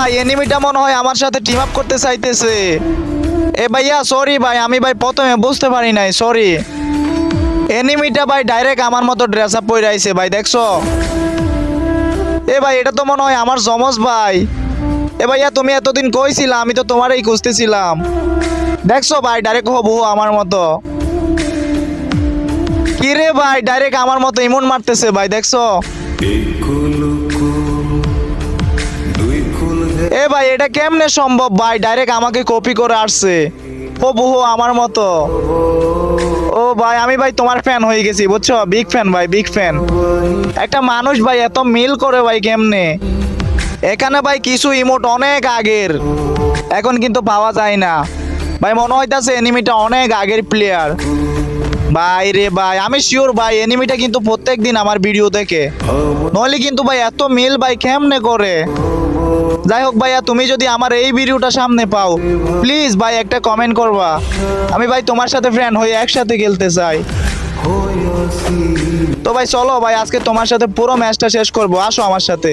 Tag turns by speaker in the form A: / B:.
A: ভাই এনিমিটা মনে হয় আমার সাথে টিম আপ করতে চাইতেছে। এ ভাইয়া সরি ভাই, আমি ভাই প্রথমে বুঝতে পারি নাই, সরি। এনিমিটা ভাই ডাইরেক্ট আমার মতো ড্রেস আপ পরে আইছে ভাই, দেখছো? এ ভাই এটা তো মনে হয় আমার জমজ ভাই। এ ভাইয়া তুমি এতদিন কইছিলা, আমি তো তোমারই খুঁজতেছিলাম। দেখছো ভাই ডাইরেক্ট হবু আমার মতো। কি রে ভাই ডাইরেক্ট আমার মতো ইমন মারতেছে ভাই, দেখছো? এ ভাই এটা কেমনে সম্ভব ভাই, ডাইরেক্ট আমাকে কপি করে আসছে হবু আমার মতো। ও ভাই আমি ভাই তোমার ফ্যান হয়ে গেছি বুঝছো, বিগ ফ্যান ভাই, বিগ ফ্যান। একটা মানুষ ভাই এত মিল করে ভাই কেমনে? এখানে ভাই কিছু ইমোট অনেক আগের, এখন কিন্তু পাওয়া যায় না ভাই। মনে হইতাছে এনিমিটা অনেক আগের প্লেয়ার ভাই রে ভাই। আমি শিওর ভাই এনিমিটা কিন্তু প্রত্যেক দিন আমার ভিডিও দেখে, নইলে কিন্তু ভাই এত মিল ভাই কেমনে করে? যাই হোক ভাইয়া, তুমি যদি আমার এই ভিডিওটা সামনে পাও প্লিজ ভাই একটা কমেন্ট করবা, আমি ভাই তোমার সাথে ফ্রেন্ড হয়ে একসাথে খেলতে চাই। তো ভাই চলো ভাই আজকে তোমার সাথে পুরো ম্যাচটা শেষ করবো, আসো আমার সাথে।